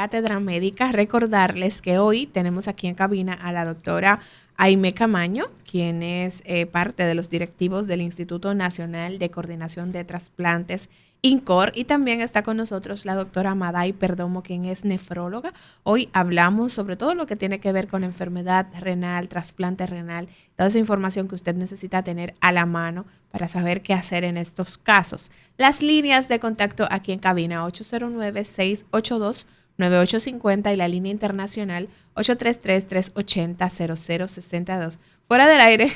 Cátedra Médica. Recordarles que hoy tenemos aquí en cabina a la doctora Aimé Camaño, quien es parte de los directivos del Instituto Nacional de Coordinación de Trasplantes, INCOR, y también está con nosotros la doctora Maday Perdomo, quien es nefróloga. Hoy hablamos sobre todo lo que tiene que ver con enfermedad renal, trasplante renal, toda esa información que usted necesita tener a la mano para saber qué hacer en estos casos. Las líneas de contacto aquí en cabina, 809-682-9850 y la línea internacional 833-380-0062. Fuera del aire,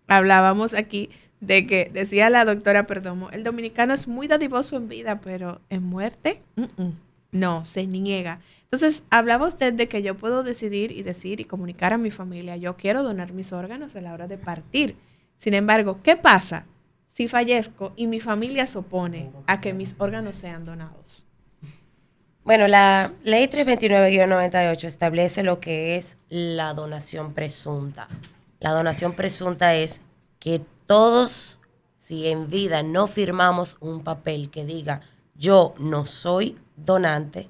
hablábamos aquí de que, decía la doctora Perdomo, el dominicano es muy dadivoso en vida, pero en muerte, no, se niega. Entonces, hablaba usted de que yo puedo decidir y decir y comunicar a mi familia, yo quiero donar mis órganos a la hora de partir. Sin embargo, ¿qué pasa si fallezco y mi familia se opone a que mis órganos sean donados? Bueno, la ley 329-98 establece lo que es la donación presunta. La donación presunta es que todos, si en vida no firmamos un papel que diga yo no soy donante,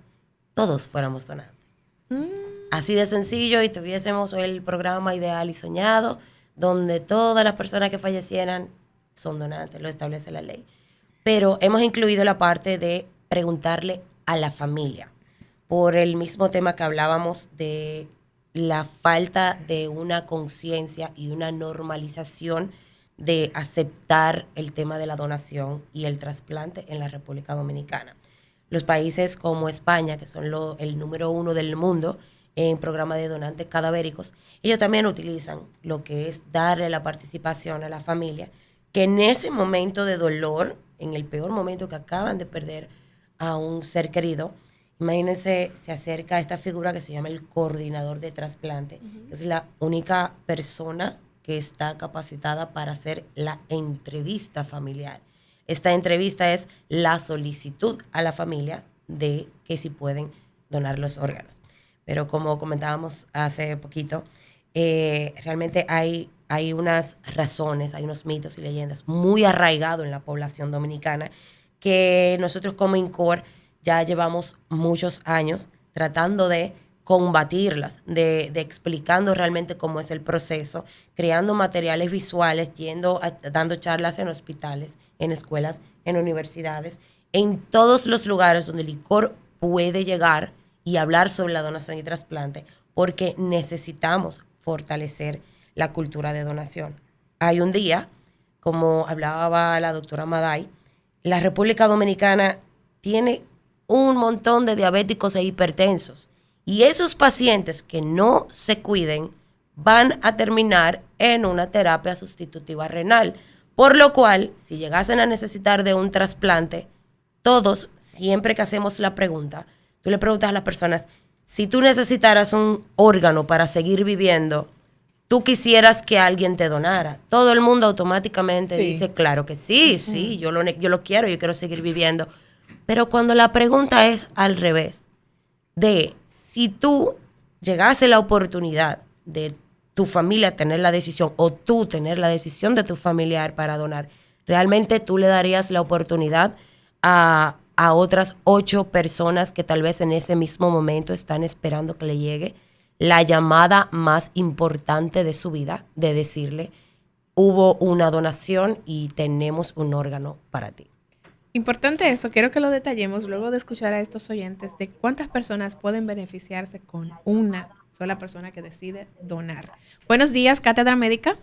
todos fuéramos donantes. Así de sencillo, y tuviésemos el programa ideal y soñado, donde todas las personas que fallecieran son donantes, lo establece la ley. Pero hemos incluido la parte de preguntarle a la familia, por el mismo tema que hablábamos de la falta de una conciencia y una normalización de aceptar el tema de la donación y el trasplante en la República Dominicana. Los países como España, que son el número 1 del mundo en programa de donantes cadavéricos, ellos también utilizan lo que es darle la participación a la familia, que en ese momento de dolor, en el peor momento que acaban de perder a un ser querido, imagínense, se acerca a esta figura que se llama el coordinador de trasplante. Es la única persona que está capacitada para hacer la entrevista familiar. Esta entrevista es la solicitud a la familia de que si pueden donar los órganos. Pero como comentábamos hace poquito, realmente hay unas razones, hay unos mitos y leyendas muy arraigados en la población dominicana que nosotros como INCOR ya llevamos muchos años tratando de combatirlas, de explicando realmente cómo es el proceso, creando materiales visuales, dando charlas en hospitales, en escuelas, en universidades, en todos los lugares donde el INCOR puede llegar y hablar sobre la donación y trasplante, porque necesitamos fortalecer la cultura de donación. Hay un día, como hablaba la doctora Maday, la República Dominicana tiene un montón de diabéticos e hipertensos. Y esos pacientes que no se cuiden van a terminar en una terapia sustitutiva renal. Por lo cual, si llegasen a necesitar de un trasplante, todos, siempre que hacemos la pregunta, tú le preguntas a las personas, si tú necesitaras un órgano para seguir viviendo, ¿tú quisieras que alguien te donara? Todo el mundo automáticamente dice, claro que sí, sí, yo lo quiero, yo quiero seguir viviendo. Pero cuando la pregunta es al revés, de si tú llegase la oportunidad de tu familia tener la decisión o tú tener la decisión de tu familiar para donar, ¿realmente tú le darías la oportunidad a otras 8 personas que tal vez en ese mismo momento están esperando que le llegue la llamada más importante de su vida, de decirle, hubo una donación y tenemos un órgano para ti? Importante eso, quiero que lo detallemos luego de escuchar a estos oyentes de cuántas personas pueden beneficiarse con una sola persona que decide donar. Buenos días, Cátedra Médica.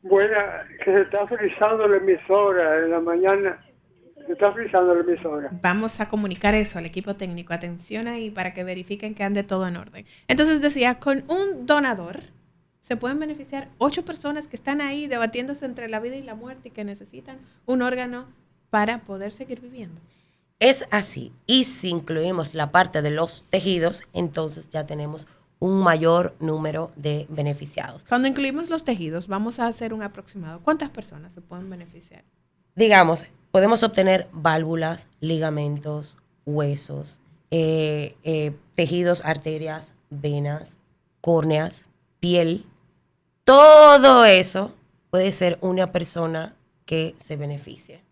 Buena, que se está frizando la emisora en la mañana. Se está frizando la emisora. Vamos a comunicar eso al equipo técnico. Atención ahí para que verifiquen que ande todo en orden. Entonces decía, con un donador se pueden beneficiar 8 personas que están ahí debatiéndose entre la vida y la muerte y que necesitan un órgano para poder seguir viviendo. Es así. Y si incluimos la parte de los tejidos, entonces ya tenemos un mayor número de beneficiados. Cuando incluimos los tejidos, vamos a hacer un aproximado. ¿Cuántas personas se pueden beneficiar? Digamos, podemos obtener válvulas, ligamentos, huesos, tejidos, arterias, venas, córneas, piel. Todo eso puede ser una persona que se beneficie.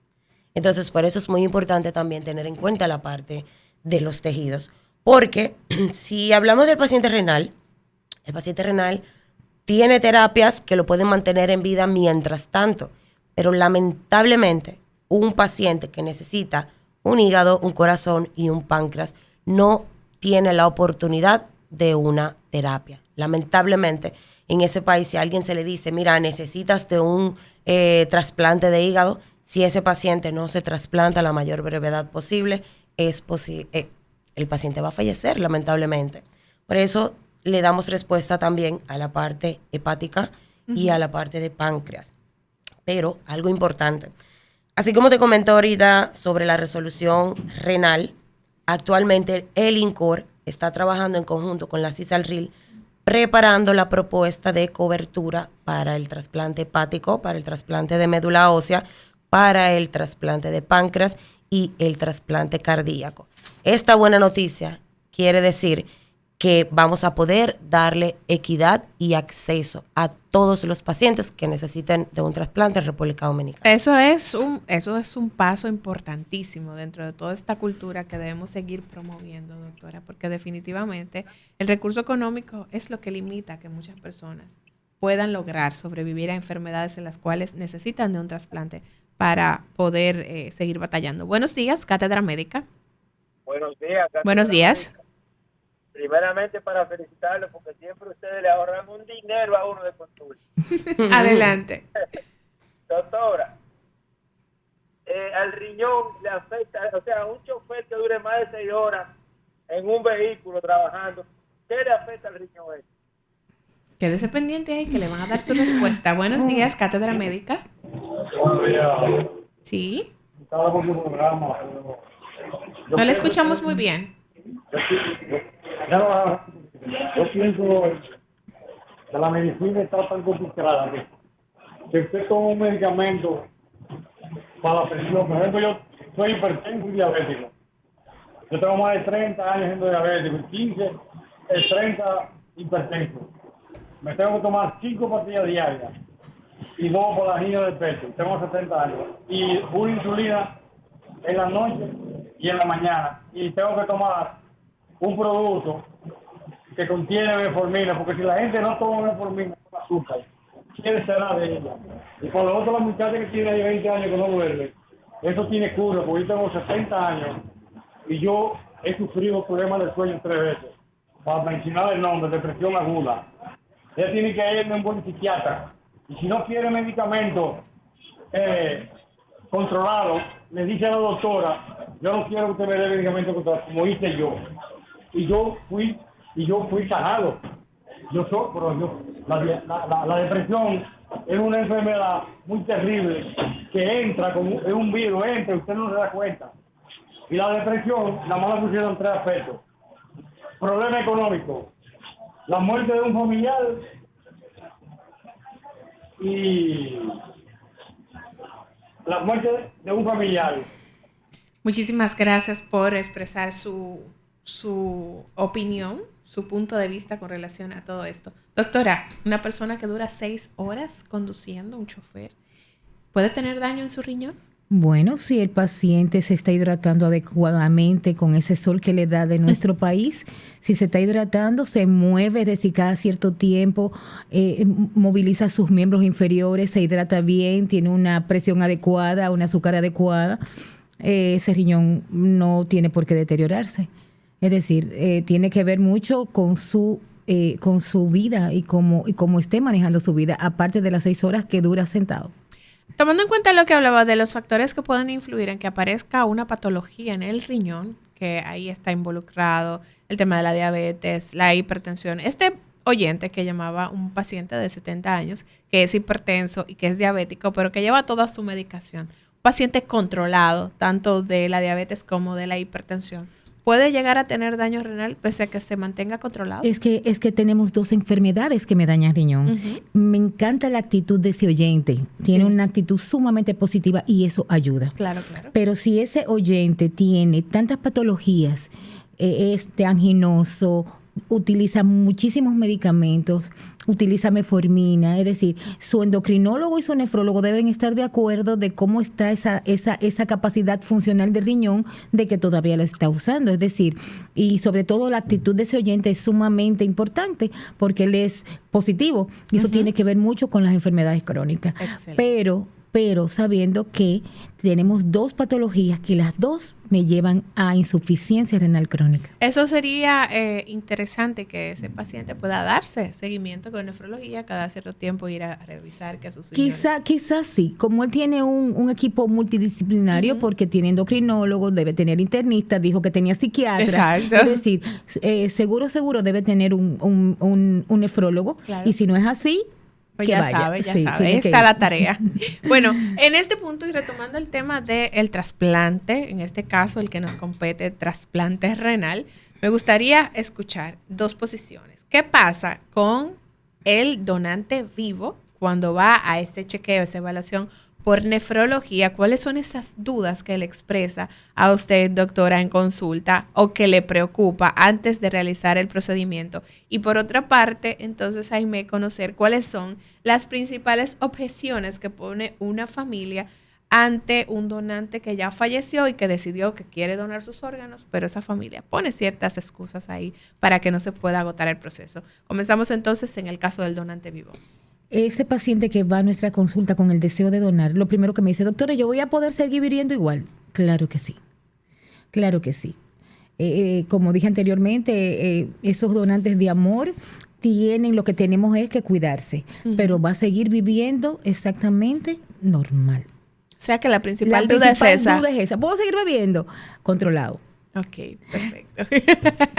Entonces, por eso es muy importante también tener en cuenta la parte de los tejidos, Porque si hablamos del paciente renal, el paciente renal tiene terapias que lo pueden mantener en vida mientras tanto, pero lamentablemente un paciente que necesita un hígado, un corazón y un páncreas no tiene la oportunidad de una terapia. Lamentablemente, en ese país, si a alguien se le dice, mira, necesitas de un trasplante de hígado, si ese paciente no se trasplanta a la mayor brevedad posible, el paciente va a fallecer, lamentablemente. Por eso le damos respuesta también a la parte hepática y a la parte de páncreas. Pero algo importante, así como te comentó ahorita sobre la resolución renal, actualmente el INCOR está trabajando en conjunto con la CISALRIL preparando la propuesta de cobertura para el trasplante hepático, para el trasplante de médula ósea, para el trasplante de páncreas y el trasplante cardíaco. Esta buena noticia quiere decir que vamos a poder darle equidad y acceso a todos los pacientes que necesiten de un trasplante en República Dominicana. Eso es un paso importantísimo dentro de toda esta cultura que debemos seguir promoviendo, doctora, porque definitivamente el recurso económico es lo que limita que muchas personas puedan lograr sobrevivir a enfermedades en las cuales necesitan de un trasplante para poder seguir batallando. Buenos días, Cátedra Médica. Buenos días. Buenos días. Primeramente para felicitarlo porque siempre ustedes le ahorran un dinero a uno de consulta. Adelante. Doctora, al riñón le afecta, o sea, un chofer que dure más de 6 horas en un vehículo trabajando, ¿qué le afecta al riñón? Quédese pendiente ahí que le van a dar su respuesta. Buenos días, Cátedra Médica. Buenos días. Sí. Estaba con tu programa. No le escuchamos muy bien. Yo pienso que la medicina está tan complicada que usted toma un medicamento para la presión. Por ejemplo, yo soy hipertenso y diabético. Yo tengo más de 30 años siendo diabético, 15, 30 hipertenso. Me tengo que tomar 5 pastillas diarias y 2 por la niña del pecho. Tengo 70 años. Y una insulina en la noche y en la mañana. Y tengo que tomar un producto que contiene metformina, porque si la gente no toma metformina con azúcar, ¿quién será de ella? Y por lo otro, la muchacha que tiene ahí 20 años que no duerme, eso tiene cura, porque yo tengo 70 años y yo he sufrido problemas de sueño 3 veces. Para mencionar el nombre, depresión aguda. Ella tiene que irme a un buen psiquiatra. Y si no quiere medicamento controlado, le dice a la doctora, yo no quiero que usted me dé medicamento controlado, como hice yo. Y yo fui sanado. La depresión es una enfermedad muy terrible que entra como es un virus, entra y usted no se da cuenta. Y la depresión, nada más la pusieron 3 aspectos. Problema económico, la muerte de un familiar y la muerte de un familiar. Muchísimas gracias por expresar su opinión, su punto de vista con relación a todo esto. Doctora, una persona que dura 6 horas conduciendo, un chofer, ¿puede tener daño en su riñón? Bueno, si el paciente se está hidratando adecuadamente con ese sol que le da de nuestro país, si se está hidratando, se mueve, es decir, cada cierto tiempo, moviliza sus miembros inferiores, se hidrata bien, tiene una presión adecuada, un azúcar adecuada, ese riñón no tiene por qué deteriorarse. Es decir, tiene que ver mucho con su vida y cómo esté manejando su vida, aparte de las 6 horas que dura sentado. Tomando en cuenta lo que hablaba de los factores que pueden influir en que aparezca una patología en el riñón, que ahí está involucrado el tema de la diabetes, la hipertensión. Este oyente que llamaba un paciente de 70 años, que es hipertenso y que es diabético, pero que lleva toda su medicación, un paciente controlado, tanto de la diabetes como de la hipertensión, ¿puede llegar a tener daño renal pese a que se mantenga controlado? Es que tenemos 2 enfermedades que me dañan el riñón. Uh-huh. Me encanta la actitud de ese oyente. Tiene una actitud sumamente positiva y eso ayuda. Claro, claro. Pero si ese oyente tiene tantas patologías, anginoso, utiliza muchísimos medicamentos, utiliza metformina, es decir, su endocrinólogo y su nefrólogo deben estar de acuerdo de cómo está esa capacidad funcional del riñón, de que todavía la está usando, es decir, y sobre todo la actitud de ese oyente es sumamente importante porque él es positivo y eso tiene que ver mucho con las enfermedades crónicas. Excelente. Pero sabiendo que tenemos 2 patologías que las 2 me llevan a insuficiencia renal crónica. Eso sería interesante que ese paciente pueda darse seguimiento con nefrología cada cierto tiempo, ir a revisar que sus riñones. Quizás sí, como él tiene un equipo multidisciplinario, porque tiene endocrinólogo, debe tener internista, dijo que tenía psiquiatras. Exacto. Es decir, seguro debe tener un nefrólogo. Claro. Y si no es así, Pues que ya vaya. sabe, Sí, sabe. tiene Ahí que está ir. la tarea. Bueno, en este punto y retomando el tema del trasplante, en este caso el que nos compete, trasplante renal, me gustaría escuchar 2 posiciones. ¿Qué pasa con el donante vivo cuando va a ese chequeo, esa evaluación por nefrología? ¿Cuáles son esas dudas que le expresa a usted, doctora, en consulta o que le preocupa antes de realizar el procedimiento? Y por otra parte, entonces, Jaime, conocer cuáles son las principales objeciones que pone una familia ante un donante que ya falleció y que decidió que quiere donar sus órganos, pero esa familia pone ciertas excusas ahí para que no se pueda agotar el proceso. Comenzamos entonces en el caso del donante vivo. Ese paciente que va a nuestra consulta con el deseo de donar, lo primero que me dice, doctora, ¿yo voy a poder seguir viviendo igual? Claro que sí, claro que sí. Como dije anteriormente, esos donantes de amor tienen, lo que tenemos es que cuidarse, pero va a seguir viviendo exactamente normal. O sea que la principal duda es esa. ¿Puedo seguir bebiendo? Controlado. Ok, perfecto.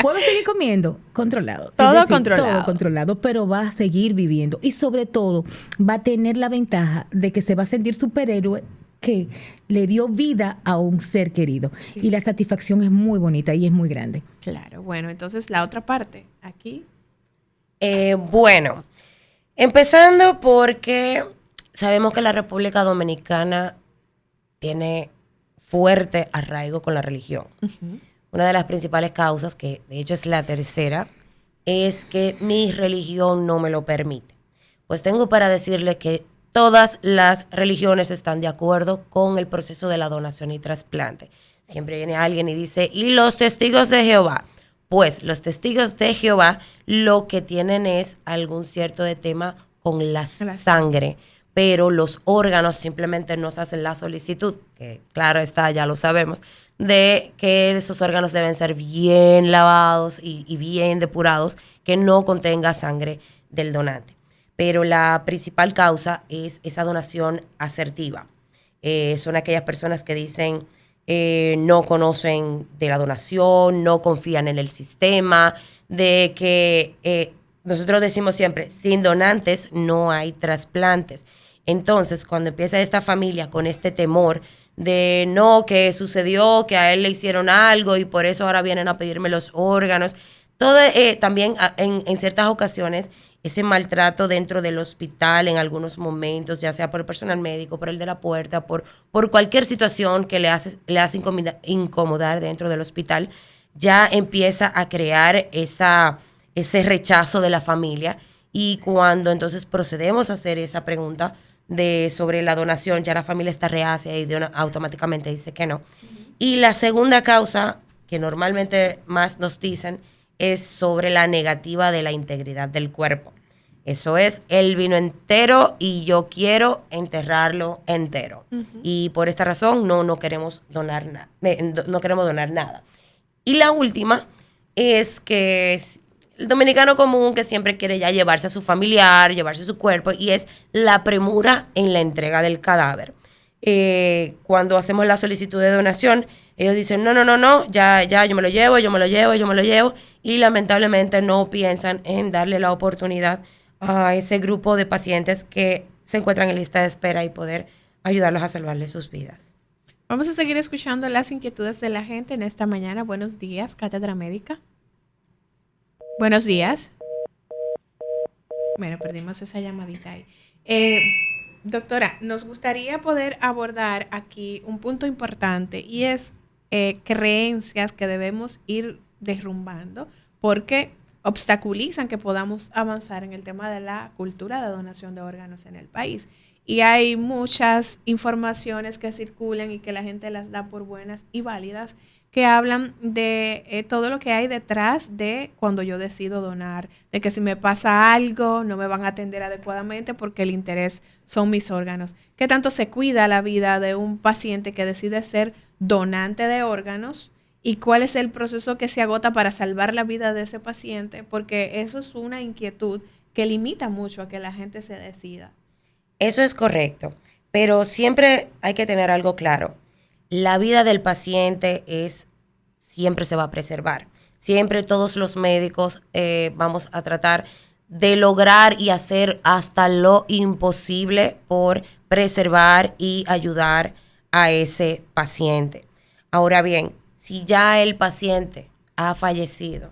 ¿Puedo seguir comiendo? Controlado. Todo controlado. Todo controlado, pero va a seguir viviendo. Y sobre todo, va a tener la ventaja de que se va a sentir superhéroe que le dio vida a un ser querido. Sí. Y la satisfacción es muy bonita y es muy grande. Claro, bueno, entonces la otra parte, aquí. Bueno, empezando porque sabemos que la República Dominicana tiene fuerte arraigo con la religión. Una de las principales causas, que de hecho es la tercera, es que mi religión no me lo permite. Pues tengo para decirle que todas las religiones están de acuerdo con el proceso de la donación y trasplante. Siempre viene alguien y dice, ¿y los testigos de Jehová? Pues los testigos de Jehová lo que tienen es algún cierto de tema con la sangre, pero los órganos simplemente nos hacen la solicitud, que claro está, ya lo sabemos, de que esos órganos deben ser bien lavados y bien depurados, que no contenga sangre del donante. Pero la principal causa es esa donación asertiva. Son aquellas personas que dicen no conocen de la donación, no confían en el sistema, de que nosotros decimos siempre, sin donantes no hay trasplantes. Entonces, cuando empieza esta familia con este temor de no, que sucedió, que a él le hicieron algo y por eso ahora vienen a pedirme los órganos, todo también en ciertas ocasiones ese maltrato dentro del hospital en algunos momentos, ya sea por el personal médico, por el de la puerta, por cualquier situación que le hace incomodar dentro del hospital, ya empieza a crear ese rechazo de la familia. Y cuando entonces procedemos a hacer esa pregunta sobre la donación, ya la familia está reacia y automáticamente dice que no. Y la segunda causa, que normalmente más nos dicen, es sobre la negativa de la integridad del cuerpo. Eso es, él vino entero y yo quiero enterrarlo entero. Y por esta razón no queremos donar nada. Y la última es que el dominicano común que siempre quiere ya llevarse a su familiar, llevarse su cuerpo, y es la premura en la entrega del cadáver. Cuando hacemos la solicitud de donación, ellos dicen, no, ya, yo me lo llevo, y lamentablemente no piensan en darle la oportunidad a ese grupo de pacientes que se encuentran en lista de espera y poder ayudarlos a salvarles sus vidas. Vamos a seguir escuchando las inquietudes de la gente en esta mañana. Buenos días, Cátedra Médica. Buenos días. Bueno, perdimos esa llamadita ahí. Doctora, nos gustaría poder abordar aquí un punto importante y es creencias que debemos ir derrumbando, porque obstaculizan que podamos avanzar en el tema de la cultura de donación de órganos en el país. Y hay muchas informaciones que circulan y que la gente las da por buenas y válidas, que hablan de todo lo que hay detrás de cuando yo decido donar, de que si me pasa algo no me van a atender adecuadamente porque el interés son mis órganos. ¿Qué tanto se cuida la vida de un paciente que decide ser donante de órganos? ¿Y cuál es el proceso que se agota para salvar la vida de ese paciente? Porque eso es una inquietud que limita mucho a que la gente se decida. Eso es correcto, pero siempre hay que tener algo claro. La vida del paciente siempre se va a preservar. Siempre todos los médicos vamos a tratar de lograr y hacer hasta lo imposible por preservar y ayudar a ese paciente. Ahora bien, si ya el paciente ha fallecido,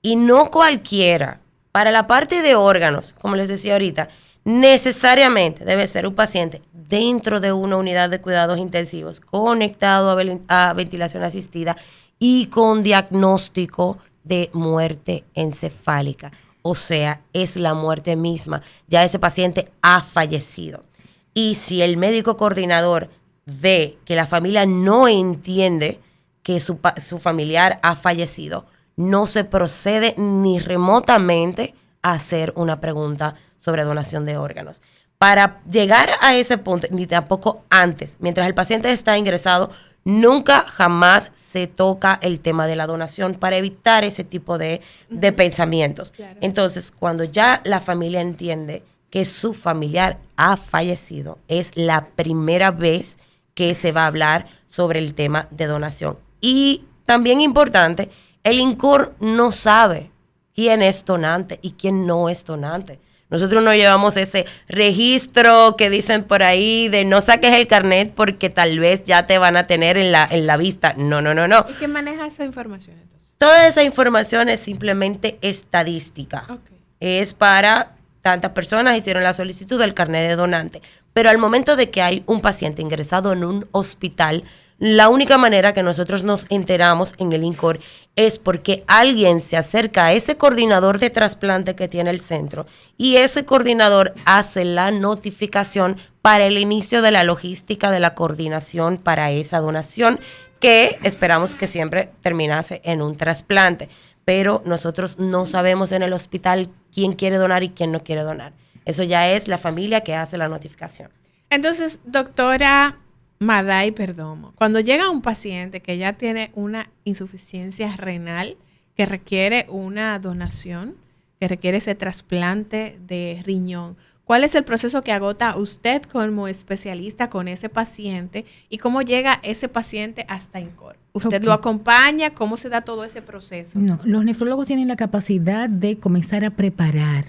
y no cualquiera, para la parte de órganos, como les decía ahorita, necesariamente debe ser un paciente dentro de una unidad de cuidados intensivos, conectado a ventilación asistida y con diagnóstico de muerte encefálica. O sea, es la muerte misma. Ya ese paciente ha fallecido. Y si el médico coordinador ve que la familia no entiende que su familiar ha fallecido, no se procede ni remotamente a hacer una pregunta sobre donación de órganos. Para llegar a ese punto, ni tampoco antes, mientras el paciente está ingresado, nunca jamás se toca el tema de la donación para evitar ese tipo de pensamientos. Claro. Entonces, cuando ya la familia entiende que su familiar ha fallecido, es la primera vez que se va a hablar sobre el tema de donación. Y también importante, el INCOR no sabe quién es donante y quién no es donante. Nosotros no llevamos ese registro que dicen por ahí de no saques el carnet porque tal vez ya te van a tener en la vista. No. ¿Y quién maneja esa información entonces? Toda esa información es simplemente estadística. Okay. Es para tantas personas hicieron la solicitud del carnet de donante. Pero al momento de que hay un paciente ingresado en un hospital, la única manera que nosotros nos enteramos en el INCOR es porque alguien se acerca a ese coordinador de trasplante que tiene el centro y ese coordinador hace la notificación para el inicio de la logística de la coordinación para esa donación, que esperamos que siempre terminase en un trasplante. Pero nosotros no sabemos en el hospital quién quiere donar y quién no quiere donar. Eso ya es la familia que hace la notificación. Entonces, doctora Maday Perdomo, cuando llega un paciente que ya tiene una insuficiencia renal, que requiere una donación, que requiere ese trasplante de riñón, ¿cuál es el proceso que agota usted como especialista con ese paciente y cómo llega ese paciente hasta INCOR? ¿Usted lo acompaña? ¿Cómo se da todo ese proceso? No, los nefrólogos tienen la capacidad de comenzar a preparar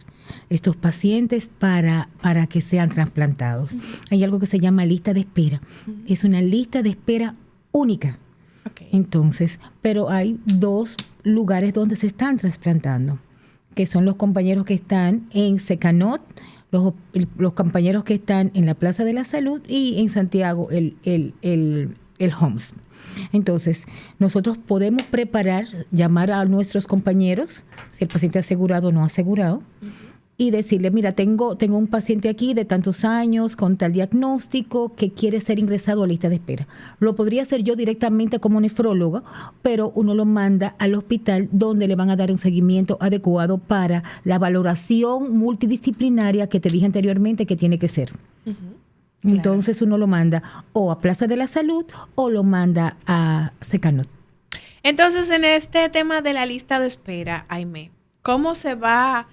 estos pacientes para que sean trasplantados. Uh-huh. Hay algo que se llama lista de espera. Uh-huh. Es una lista de espera única. Okay. Entonces, pero hay 2 lugares donde se están trasplantando, que son los compañeros que están en Secanot, los compañeros que están en la Plaza de la Salud y en Santiago el HOMS. Entonces, nosotros podemos preparar, llamar a nuestros compañeros, si el paciente asegurado o no asegurado, uh-huh, y decirle, mira, tengo un paciente aquí de tantos años con tal diagnóstico que quiere ser ingresado a lista de espera. Lo podría hacer yo directamente como nefrólogo, pero uno lo manda al hospital donde le van a dar un seguimiento adecuado para la valoración multidisciplinaria que te dije anteriormente que tiene que ser. Uh-huh. Entonces uno lo manda o a Plaza de la Salud o lo manda a Secanot. Entonces, en este tema de la lista de espera, Aimé, ¿cómo se va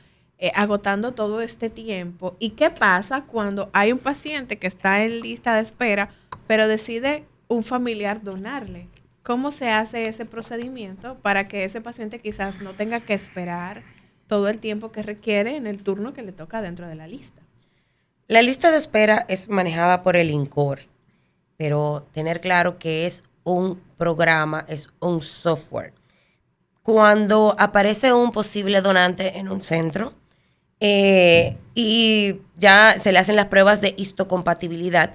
agotando todo este tiempo? ¿Y qué pasa cuando hay un paciente que está en lista de espera, pero decide un familiar donarle? ¿Cómo se hace ese procedimiento para que ese paciente quizás no tenga que esperar todo el tiempo que requiere en el turno que le toca dentro de la lista? La lista de espera es manejada por el INCOR, pero tener claro que es un programa, es un software. Cuando aparece un posible donante en un centro y ya se le hacen las pruebas de histocompatibilidad,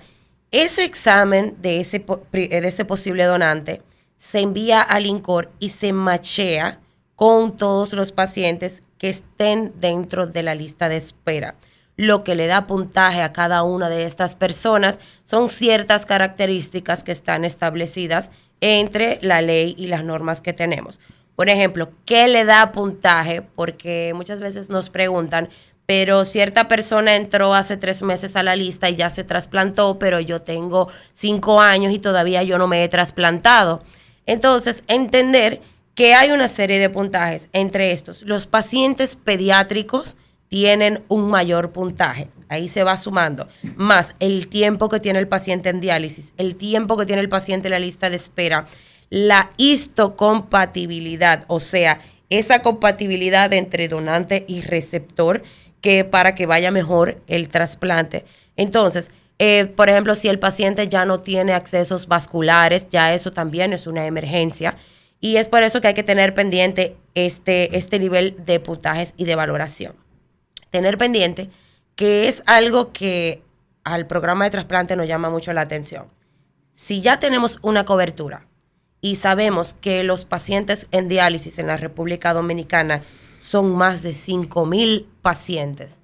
ese examen de ese posible donante se envía al INCOR y se machea con todos los pacientes que estén dentro de la lista de espera. Lo que le da puntaje a cada una de estas personas son ciertas características que están establecidas entre la ley y las normas que tenemos. Por ejemplo, ¿qué le da puntaje? Porque muchas veces nos preguntan, pero cierta persona entró hace 3 meses a la lista y ya se trasplantó, pero yo tengo 5 años y todavía yo no me he trasplantado. Entonces, entender que hay una serie de puntajes entre estos. Los pacientes pediátricos tienen un mayor puntaje. Ahí se va sumando. Más el tiempo que tiene el paciente en diálisis, el tiempo que tiene el paciente en la lista de espera, la histocompatibilidad, o sea, esa compatibilidad entre donante y receptor que para que vaya mejor el trasplante. Entonces, por ejemplo, si el paciente ya no tiene accesos vasculares, ya eso también es una emergencia. Y es por eso que hay que tener pendiente este nivel de puntajes y de valoración. Tener pendiente que es algo que al programa de trasplante nos llama mucho la atención. Si ya tenemos una cobertura y sabemos que los pacientes en diálisis en la República Dominicana son más de 5,000 pacientes,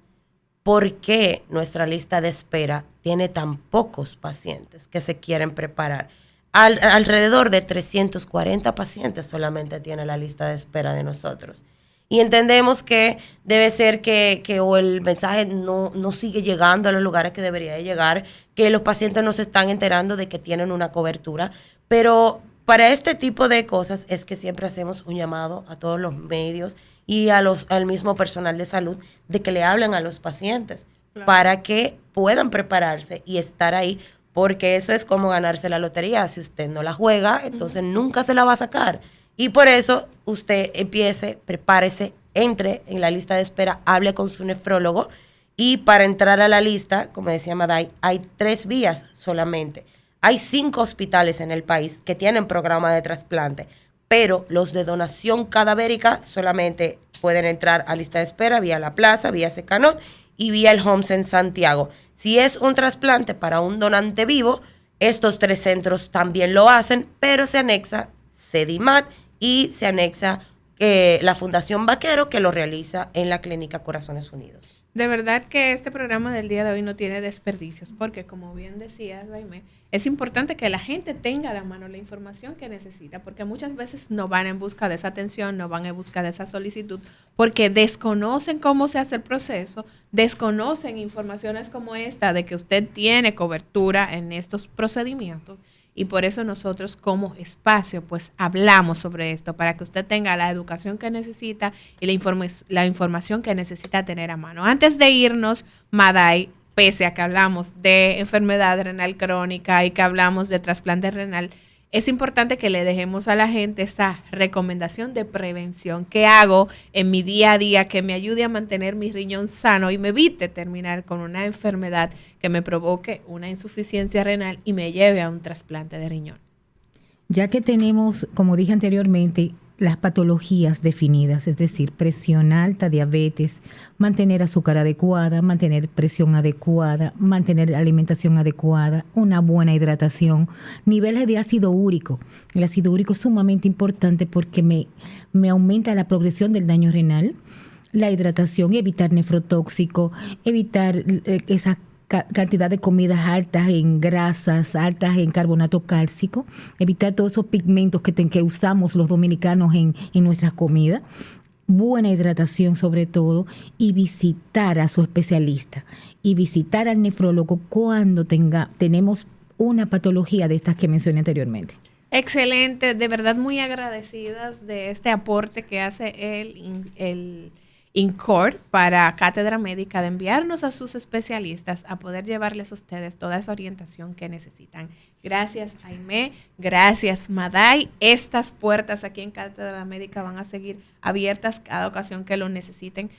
¿por qué nuestra lista de espera tiene tan pocos pacientes que se quieren preparar? Alrededor de 340 pacientes solamente tiene la lista de espera de nosotros. Y entendemos que debe ser que o el mensaje no sigue llegando a los lugares que debería de llegar, que los pacientes no se están enterando de que tienen una cobertura. Pero para este tipo de cosas es que siempre hacemos un llamado a todos los medios y al mismo personal de salud de que le hablen a los pacientes, claro, para que puedan prepararse y estar ahí, porque eso es como ganarse la lotería. Si usted no la juega, entonces nunca se la va a sacar. Y por eso usted prepárese, entre en la lista de espera, hable con su nefrólogo. Y para entrar a la lista, como decía Maday, hay 3 vías solamente. Hay 5 hospitales en el país que tienen programa de trasplante, pero los de donación cadavérica solamente pueden entrar a lista de espera vía La Plaza, vía Secanot y vía el HOMS en Santiago. Si es un trasplante para un donante vivo, estos 3 centros también lo hacen, pero se anexa Sedimat y se anexa la Fundación Vaquero, que lo realiza en la Clínica Corazones Unidos. De verdad que este programa del día de hoy no tiene desperdicios, porque como bien decía Jaime, es importante que la gente tenga a la mano la información que necesita, porque muchas veces no van en busca de esa atención, no van en busca de esa solicitud, porque desconocen cómo se hace el proceso, desconocen informaciones como esta de que usted tiene cobertura en estos procedimientos. Y por eso nosotros como espacio pues hablamos sobre esto, para que usted tenga la educación que necesita y la información que necesita tener a mano. Antes de irnos, Maday, pese a que hablamos de enfermedad renal crónica y que hablamos de trasplante renal, es importante que le dejemos a la gente esa recomendación de prevención que hago en mi día a día, que me ayude a mantener mi riñón sano y me evite terminar con una enfermedad que me provoque una insuficiencia renal y me lleve a un trasplante de riñón. Ya que tenemos, como dije anteriormente, las patologías definidas, es decir, presión alta, diabetes, mantener azúcar adecuada, mantener presión adecuada, mantener alimentación adecuada, una buena hidratación, niveles de ácido úrico. El ácido úrico es sumamente importante porque me aumenta la progresión del daño renal, la hidratación, evitar nefrotóxico, evitar esas cantidad de comidas altas en grasas, altas en carbonato cálcico, evitar todos esos pigmentos que usamos los dominicanos en nuestras comidas, buena hidratación sobre todo, y visitar a su especialista y visitar al nefrólogo cuando tenemos una patología de estas que mencioné anteriormente. Excelente, de verdad muy agradecidas de este aporte que hace el INCOR para Cátedra Médica, de enviarnos a sus especialistas a poder llevarles a ustedes toda esa orientación que necesitan. Gracias, Jaime. Gracias, Maday. Estas puertas aquí en Cátedra Médica van a seguir abiertas cada ocasión que lo necesiten,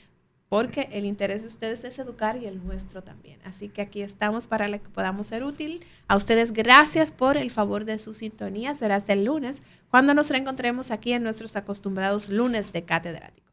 porque el interés de ustedes es educar y el nuestro también. Así que aquí estamos para que podamos ser útil. A ustedes, gracias por el favor de su sintonía. Será hasta el lunes, cuando nos reencontremos aquí en nuestros acostumbrados lunes de catedrático.